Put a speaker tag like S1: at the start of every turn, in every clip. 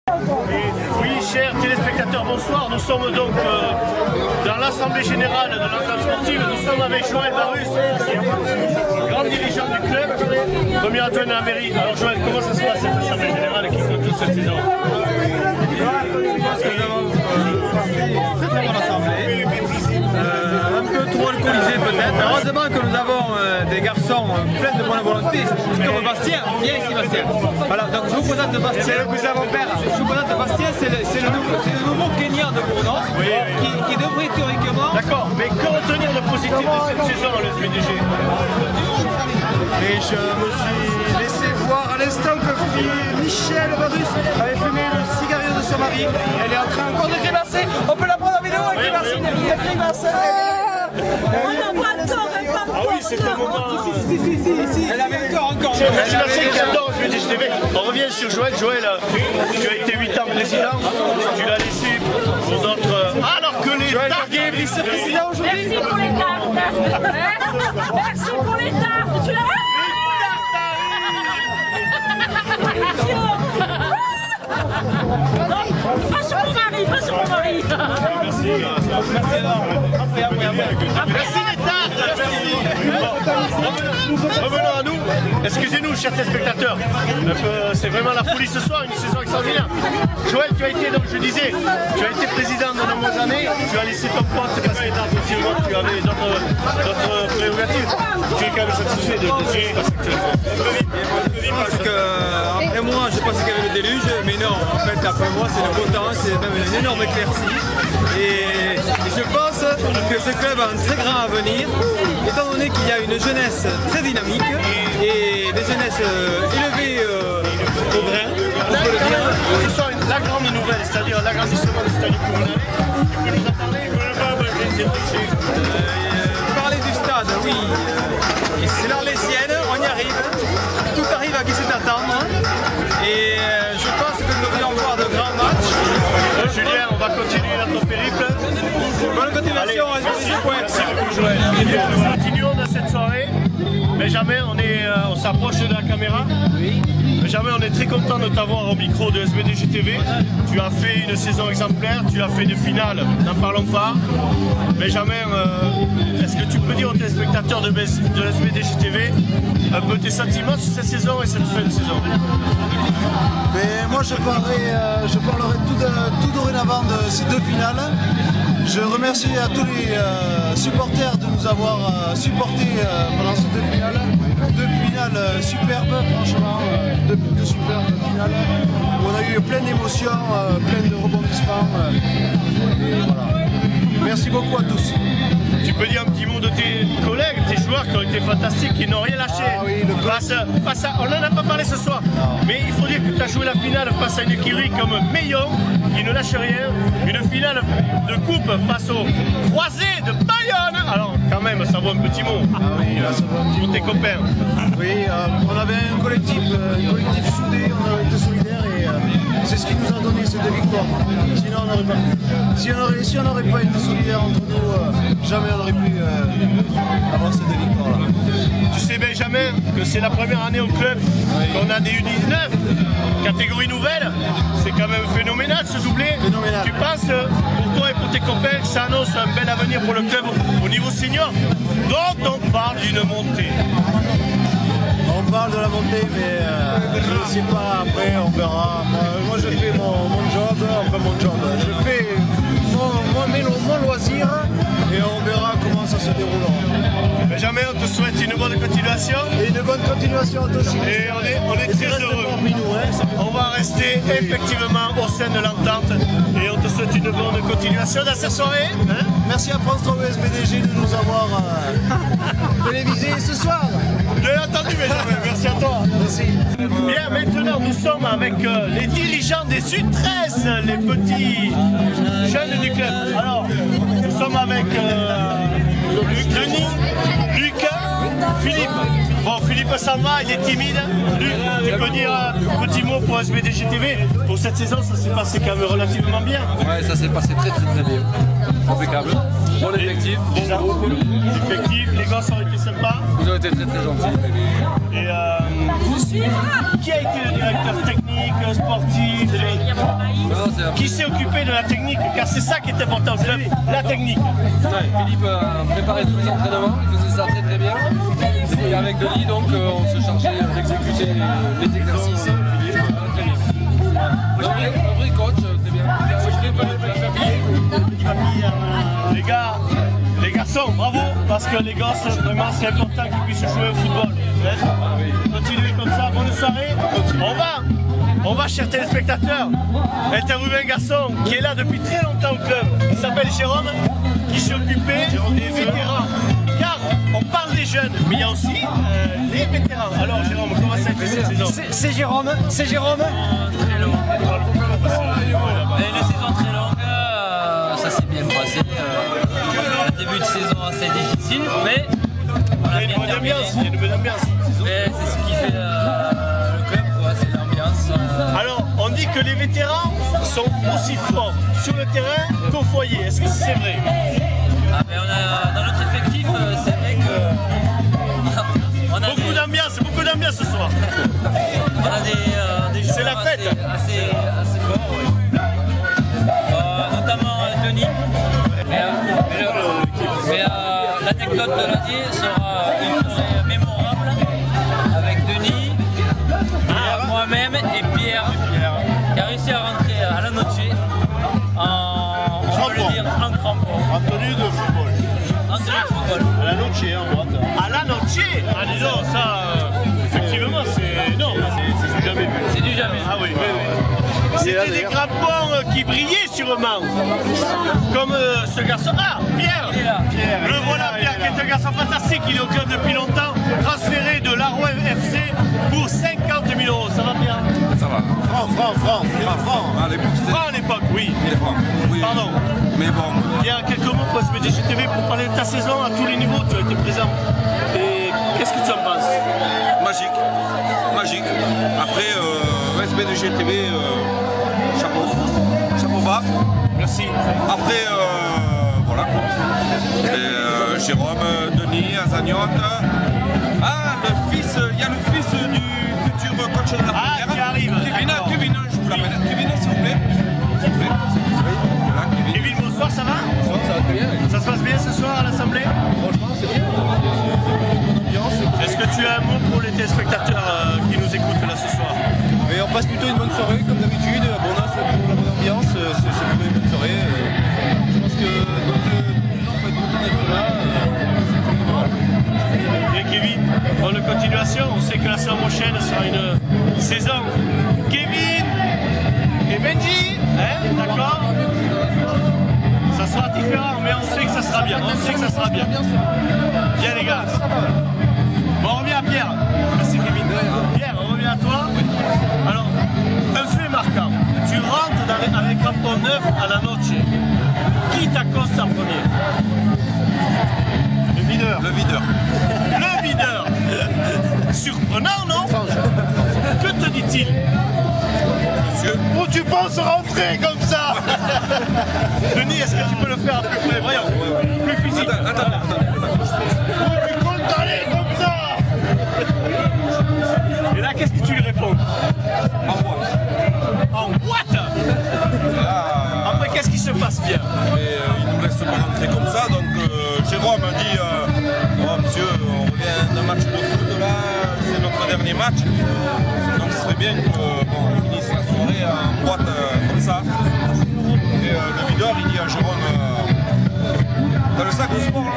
S1: Oui, chers téléspectateurs, bonsoir. Nous sommes donc dans l'Assemblée Générale de l'Entente Sportive. Nous sommes avec Joël Barus, grand dirigeant du club, premier adjoint de la mairie. Alors Joël, comment ça se passe cette Assemblée Générale qui compte toute cette saison?
S2: Je pense que nous avons fait très bonne assemblée. Un peu trop alcoolisé peut-être. Heureusement que nous avons des garçons pleins de bonne volonté. Comme Bastien, viens ici Bastien. Voilà, donc je vous présente Bastien. C'est le cousin de mon père. Je vous présente Bastien, c'est le nouveau Kenyan de Bournon qui devrait théoriquement...
S1: D'accord, mais que retenir de positif de cette saison, le SVDG?
S3: Et je me suis laissé voir à l'instant que Michel Barus avait fumé le cigario de son mari. Elle est en train encore de grimacer. On peut la prendre en vidéo, elle grimace. Elle grimace.
S1: Ah oui, c'est un moment...
S2: Elle avait encore.
S1: Merci Marcel qui adore SVDG TV. On revient sur Joël. Joël, tu as été 8 ans président. Tu l'as laissé pour d'autres... Alors que les tartes...
S3: vice-président aujourd'hui.
S4: Merci pour les tartes. Merci pour les tartes. Tu l'as... Pas sur mon mari, pas sur mon mari.
S1: Merci les tartes. Revenons à nous. Excusez-nous, chers téléspectateurs. C'est vraiment la folie ce soir, une saison extraordinaire. Joël, tu as été, donc je disais, tu as été président de nombreuses années. Tu as laissé ton poste parce que tu avais d'autres prérogatives. Tu es quand même satisfait de ce qui se passe actuellement.
S2: Je pense qu'après moi, je pensais qu'il y avait le déluge, mais non, en fait, après moi, c'est le beau temps, c'est même une énorme éclaircie. Et je pense que ce club a un très grand avenir, étant donné qu'il y a une jeunesse très dynamique et des jeunesses élevées au grain, on peut le dire.
S1: Ce soir, la grande nouvelle, c'est-à-dire l'agrandissement du stade communal. Tu peux nous en parler?
S2: Parler du stade, oui, c'est l'Arlésienne, on y arrive, tout arrive à qui c'est attendre. Et je pense que nous devrions voir de grands matchs.
S1: Julien, on va continuer notre périple.
S2: Bonne continuation,
S1: Merci beaucoup Joël. Nous continuons dans cette soirée. Benjamin, on s'approche de la caméra.
S2: Oui.
S1: Benjamin, on est très content de t'avoir au micro de SVDG TV. Tu as fait une saison exemplaire, tu as fait une finale, n'en parlons pas. Benjamin, est-ce que tu peux dire aux téléspectateurs de SVDG TV un peu tes sentiments sur cette saison et cette fin de saison?
S3: Mais moi je parlerai tout dorénavant de ces deux finales. Je remercie à tous les supporters de nous avoir supportés pendant ces deux finales. Deux finales superbes, franchement, deux superbes finales. Où on a eu plein d'émotions, plein de rebondissements. Et voilà. Merci beaucoup à tous.
S1: Tu peux dire un petit mot de tes collègues, tes joueurs qui ont été fantastiques, qui n'ont rien lâché.
S3: Ah oui,
S1: on n'en a pas parlé ce soir, mais il faut dire que tu as joué la finale face à une écurie comme Meillon, qui ne lâche rien. Une finale de coupe face aux Croisés de Bayonne. Alors quand même, ça vaut un petit mot.
S3: Ah oui, là, ça vaut un petit
S1: pour
S3: mot.
S1: tes copains.
S3: Oui, on avait un collectif soudé, on avait été solidaires et c'est ce qui nous a donné ces deux victoires. Sinon on n'aurait pas pu. Si on n'aurait pas été solidaires entre nous, jamais on aurait pu avoir ces deux victoires-là.
S1: Tu sais Benjamin que c'est la première année au club qu'on a des U19, catégorie nouvelle. C'est quand même phénoménal ce doublé.
S3: Phénoménal.
S1: Tu penses pour toi et pour tes copains que ça annonce un bel avenir pour le club au niveau senior, dont on parle d'une montée?
S3: On parle de la montée, mais je ne sais pas, après on verra. Moi je fais mon job, je fais mon loisir et on verra comment ça se déroulera.
S1: Benjamin, on te souhaite une bonne continuation.
S3: Et une bonne continuation à tous.
S1: Et on est très heureux. On va rester effectivement au sein de l'entente et on te souhaite une bonne continuation dans cette soirée. Hein?
S3: Merci à France 3 SVDG de nous avoir télévisé ce soir.
S1: Bien entendu Benjamin, merci à toi.
S3: Merci.
S1: Bien, maintenant nous sommes avec les dirigeants des U13, les petits jeunes du club. Alors, nous sommes avec Denis, Lucas, Philippe. Bon, Philippe s'en va, il est timide. Luc, tu peux dire un petit mot pour SVDG TV? Pour cette saison, ça s'est passé quand même relativement bien.
S5: Ouais, ça s'est passé très bien. Impeccable. Bon effectif, bon groupe.
S1: Effectif, les gosses ont été sympas.
S5: Ils ont été très gentils.
S1: Et Qui a été le directeur technique, sportif? Qui s'est occupé de la technique? Car c'est ça qui est important au club, la technique.
S5: Ouais, Philippe préparait tous les entraînements, il faisait ça très très bien. Et avec Denis, donc on se chargeait d'exécuter les exercices. Philippe, très bien. Un vrai coach, très bien.
S1: Les garçons, bravo, parce que les gosses, vraiment, c'est important qu'ils puissent jouer au football. Continuez comme ça, bonne soirée. On va, chers téléspectateurs, interviewer un garçon qui est là depuis très longtemps au club. Il s'appelle Jérôme, qui s'est occupé des vétérans. Car on parle des jeunes, mais il y a aussi les vétérans. Alors Jérôme, comment ça a été cette saison?
S6: C'est Jérôme.
S7: Très long. Une saison très longue, ça s'est bien passé. Un début de saison assez difficile, mais on a bien terminé.
S1: Il y a une bonne ambiance.
S7: Mais c'est ce qui fait le club, quoi, c'est l'ambiance.
S1: Alors, on dit que les vétérans sont aussi forts sur le terrain qu'au foyer. Est-ce que c'est vrai?
S7: Ah, mais dans notre effectif, c'est vrai que on a
S1: beaucoup d'ambiance ce soir.
S7: On a des joueurs
S1: C'est la fête.
S7: assez forts, oui. Notamment Denis. Mais l'anecdote de l'année sera une soirée mémorable avec Denis, moi-même et Pierre, qui a réussi à rentrer à la noche on peut le dire en crampon.
S1: En tenue de football.
S7: En tenue de football.
S1: À la noche, en droite. À la noche? Ah, disons, ça, effectivement, c'est. Non, c'est du jamais vu.
S7: C'est du jamais.
S1: Ah oui, oui, oui. C'était des crampons qui brillaient sûrement. Comme ce garçon. Ah, Pierre!
S7: Il est là.
S1: Le voilà, Pierre, qui est un garçon fantastique. Il est au club depuis longtemps. Transféré de l'Arouen FC pour 50 000 €. Ça va, Pierre?
S8: Ça va. Franc. À l'époque, c'était
S1: Franc à l'époque, oui.
S8: 1000 francs. Oui.
S1: Pardon.
S8: Mais bon.
S1: Pierre, quelques mots pour SBDGTV pour parler de ta saison à tous les niveaux. Tu as été présent. Et qu'est-ce que tu en penses?
S8: Magique. Après, SBDGTV, chapeau bas.
S1: Merci.
S8: Après, voilà. Et, Jérôme, Denis, Azagnotte. Ah, il y a le fils du futur coach de la première.
S1: Qui arrive.
S8: Kevin, je vous l'appelle. Kevin, s'il vous plaît. Voilà, Kevin.
S1: Kevin, bonsoir, ça va?
S5: Bonsoir, ça va très bien.
S1: Ça se passe bien ce soir à l'Assemblée?
S5: Franchement, c'est bien.
S1: Est-ce que tu as un mot pour les téléspectateurs qui nous écoutent là ce soir?
S2: Mais on passe plutôt une bonne soirée comme d'habitude, bon, on a toujours la bonne ambiance, c'est plutôt une bonne soirée. Je pense que tout le monde va être content d'être là.
S1: Et Kevin, bonne continuation. On sait que la saison prochaine sera une saison Kevin et Benji, hein, d'accord? Ça sera différent, mais on sait que ça sera bien. Bien les gars. Bon, on revient à Pierre. Merci Kevin. Pierre, on revient à toi. Alors, un fait marquant. Tu rentres avec crampon neuf à la noche. Qui t'accoste en premier? Le videur. Le videur. Surprenant, non? Que te dit-il? Monsieur, où tu penses rentrer comme ça? Denis, est-ce que tu peux le faire à peu près? Voyons, plus physique.
S8: Attends.
S1: Où tu comptes aller comme ça? Et là, qu'est-ce que tu lui réponds? En what? Après, qu'est-ce qui se passe bien?
S8: Et il ne nous laisse pas rentrer comme ça, donc Jérôme a dit oh monsieur, on revient d'un match de foot là, c'est notre dernier match, donc ce serait bien qu'on finisse la soirée en boîte comme ça. Et le videur il dit à Jérôme t'as le sac au sport là?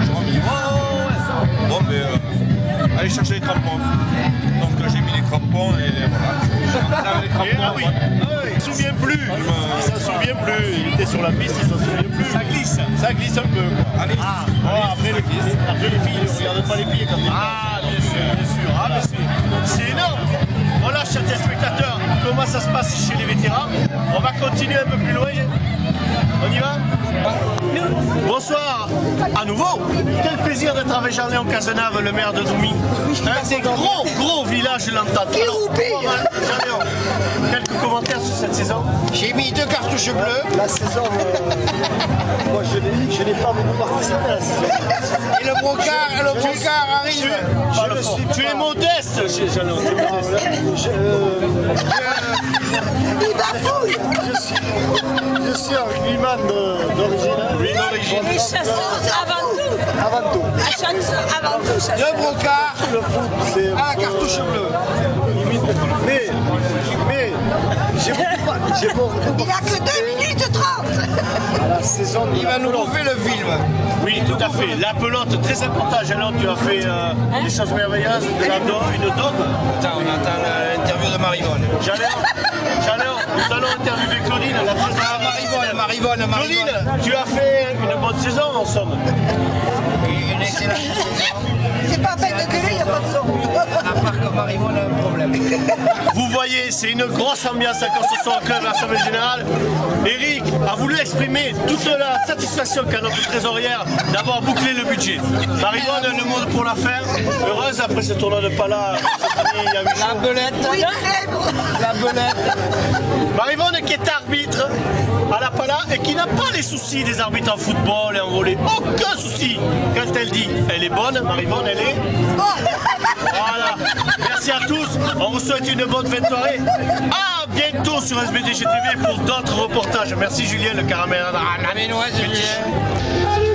S8: Jérôme il dit ouais. Bon mais allez chercher les crampons. Donc j'ai mis les crampons et voilà. Les crampons,
S1: Ah oui. Il s'en souvient plus. Il s'en souvient plus. Il était sur la piste, il s'en souvient plus. Ça glisse un peu.
S8: Allez,
S1: Après les filles, ne regardent pas les filles quand même. Ah, bien sûr. Ah, mais c'est énorme. Voilà, chers téléspectateurs, comment ça se passe chez les vétérans. On va continuer un peu plus loin. On y va? Bonsoir à nouveau. Quel plaisir d'être avec Jean-Léon Cazenave, le maire de Doumy. Un des gros villages de l'entente. Jean-Léon, quelques commentaires sur cette saison?
S6: J'ai mis 2 cartouches bleues.
S3: La saison, moi je n'ai pas beaucoup participé à la saison.
S6: Et le brocard arrive.
S1: Tu es modeste. Jeannot.
S3: Je suis un rugbyman d'origine.
S1: Oui, d'origine.
S4: Les chasseurs avant tout.
S3: Avant tout.
S4: Avant tout, chasseurs.
S6: Le brocard
S3: Le foot, c'est.
S6: à la cartouche bleue.
S3: Mais j'ai beaucoup.
S9: Il a que 2 minutes 30.
S3: À la saison de
S6: Il va nous bouffer le film.
S1: Oui, tout à fait. La pelote, très important. Jeannot, tu as fait des choses merveilleuses. De la dôme, une dôme.
S6: Attends, on attend l'interview de Marivonne.
S1: Jeannot, nous allons interviewer Claudine, la présidente.
S6: Ah, Marivonne.
S1: Claudine, tu as fait une bonne saison en somme.
S6: Une excellente saison.
S9: C'est pas peine de gueuler, il n'y a pas de son.
S6: À part que Marivonne a un problème.
S1: Vous voyez, c'est une grosse ambiance à construction au club de l'Assemblée Générale. Eric a voulu exprimer toute la satisfaction qu'a notre trésorière d'avoir bouclé le budget. Marivonne, le mot pour la fin. Heureuse après ce tournoi de Pala.
S6: La belette.
S9: Oui, très bon.
S6: La belette.
S1: Marivonne qui est arbitre à la Pala et qui n'a pas les soucis des arbitres en football et en volley. Aucun souci. Quand elle dit elle est bonne, Marivonne, elle est... Voilà. Merci à tous. On vous souhaite une bonne fin de soirée. À bientôt sur SBDGTV pour d'autres reportages. Merci Julien, le caramel.
S6: Julien.